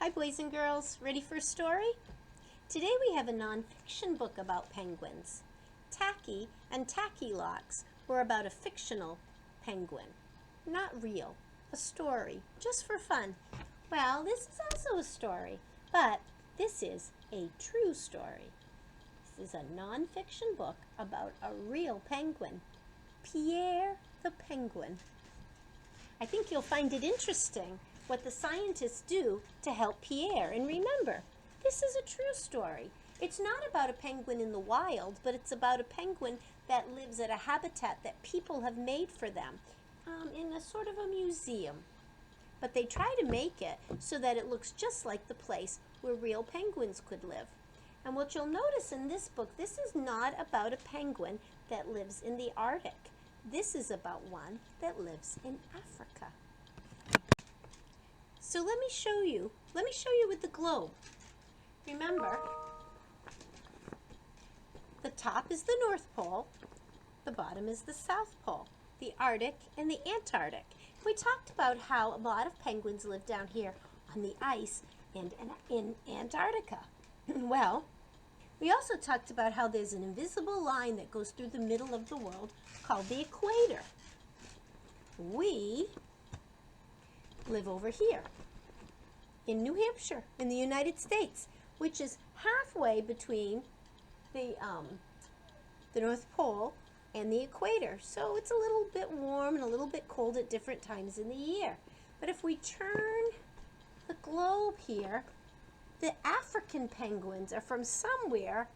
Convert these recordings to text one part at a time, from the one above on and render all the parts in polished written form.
Hi boys and girls, ready for a story? Today we have a nonfiction book about penguins. Tacky and Tacky Locks were about a fictional penguin. Not real, a story, just for fun. Well, this is also a story, but this is a true story. This is a nonfiction book about a real penguin, Pierre the Penguin. I think you'll find it interesting what the scientists do to help Pierre. And remember, this is a true story. It's not about a penguin in the wild, but it's about a penguin that lives at a habitat that people have made for them in a sort of a museum. But they try to make it so that it looks just like the place where real penguins could live. And what you'll notice in this book, this is not about a penguin that lives in the Arctic. This is about one that lives in Africa. So let me show you with the globe. Remember, the top is the North Pole, the bottom is the South Pole, the Arctic and the Antarctic. We talked about how a lot of penguins live down here on the ice and in Antarctica. Well, we also talked about how there's an invisible line that goes through the middle of the world called the equator. We live over here in New Hampshire, in the United States, which is halfway between the North Pole and the equator. So it's a little bit warm and a little bit cold at different times in the year. But if we turn the globe here, the African penguins are from somewhere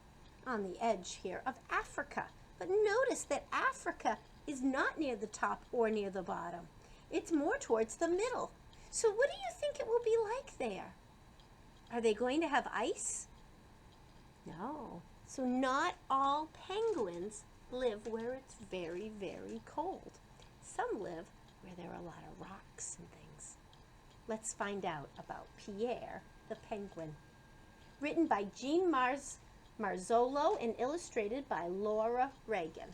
on the edge here of Africa. But notice that Africa is not near the top or near the bottom. It's more towards the middle. So what do you think it will be like there? Are they going to have ice? No. So not all penguins live where it's very, very cold. Some live where there are a lot of rocks and things. Let's find out about Pierre the Penguin. Written by Jean Marzolo and illustrated by Laura Reagan.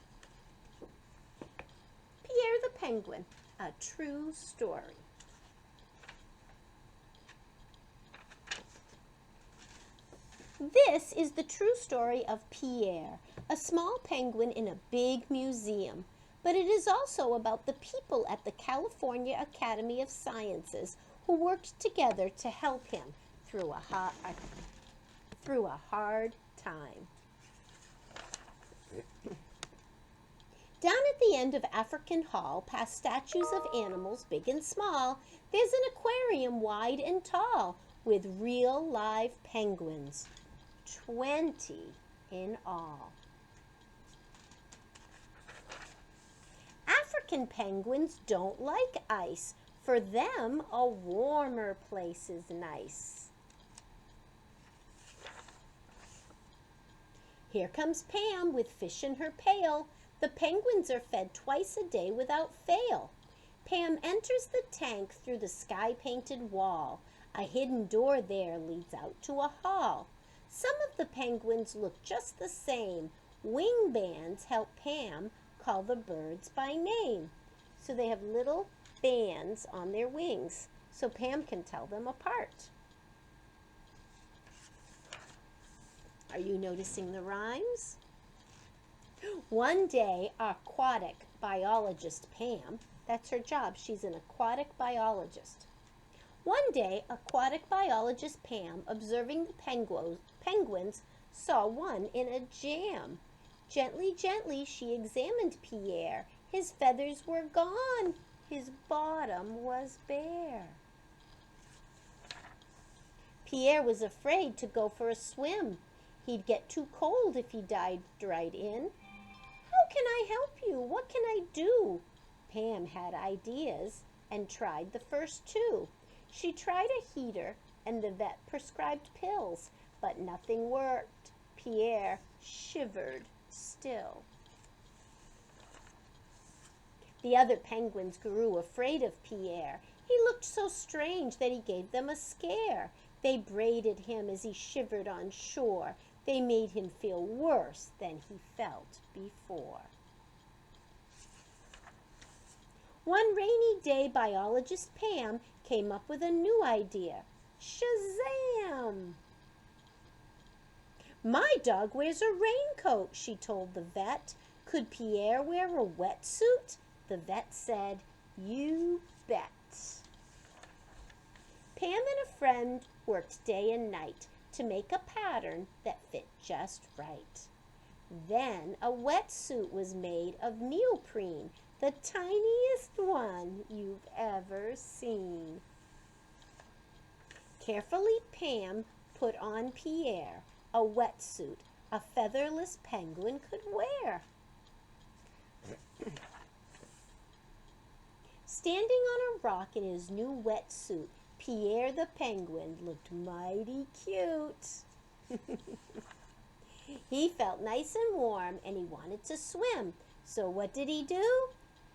Pierre the Penguin, a true story. This is the true story of Pierre, a small penguin in a big museum. But it is also about the people at the California Academy of Sciences who worked together to help him through a hard time. Down at the end of African Hall, past statues of animals big and small, there's an aquarium wide and tall with real live penguins. 20 in all. African penguins don't like ice. For them, a warmer place is nice. Here comes Pam with fish in her pail. The penguins are fed twice a day without fail. Pam enters the tank through the sky-painted wall. A hidden door there leads out to a hall. Some of the penguins look just the same. Wing bands help Pam call the birds by name. So they have little bands on their wings, so Pam can tell them apart. Are you noticing the rhymes? One day, aquatic biologist Pam, that's her job, she's an aquatic biologist. One day, aquatic biologist Pam, observing the penguins, saw one in a jam. Gently, gently, she examined Pierre. His feathers were gone. His bottom was bare. Pierre was afraid to go for a swim. He'd get too cold if he dived right in. How can I help you? What can I do? Pam had ideas and tried the first two. She tried a heater and the vet prescribed pills, but nothing worked. Pierre shivered still. The other penguins grew afraid of Pierre. He looked so strange that he gave them a scare. They braided him as he shivered on shore. They made him feel worse than he felt before. One rainy day, biologist Pam came up with a new idea. Shazam! My dog wears a raincoat, she told the vet. Could Pierre wear a wetsuit? The vet said, you bet. Pam and a friend worked day and night to make a pattern that fit just right. Then a wetsuit was made of neoprene, the tiniest one you've ever seen. Carefully, Pam put on Pierre a wetsuit a featherless penguin could wear. Standing on a rock in his new wetsuit, Pierre the Penguin looked mighty cute. He felt nice and warm and he wanted to swim. So what did he do?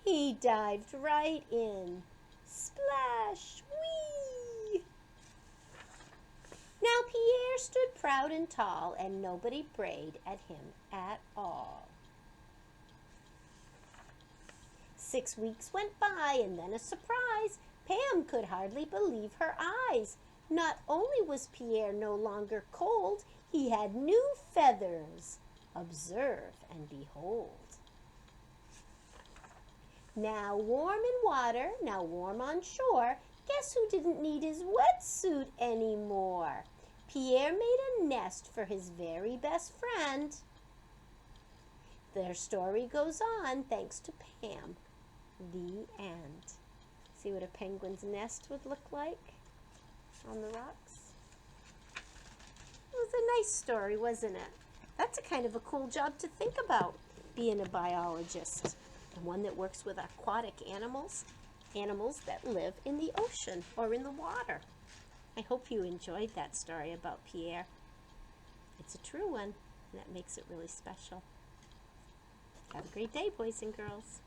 He dived right in. Splash! Whee! Now Pierre stood proud and tall and nobody brayed at him at all. 6 weeks went by and then a surprise. Pam could hardly believe her eyes. Not only was Pierre no longer cold, he had new feathers. Observe and behold. Now warm in water, now warm on shore. Guess who didn't need his wetsuit anymore? Pierre made a nest for his very best friend. Their story goes on thanks to Pam. The end. See what a penguin's nest would look like on the rocks? It was a nice story, wasn't it? That's a kind of a cool job to think about, being a biologist. And one that works with aquatic animals, animals that live in the ocean or in the water. I hope you enjoyed that story about Pierre. It's a true one, and that makes it really special. Have a great day, boys and girls.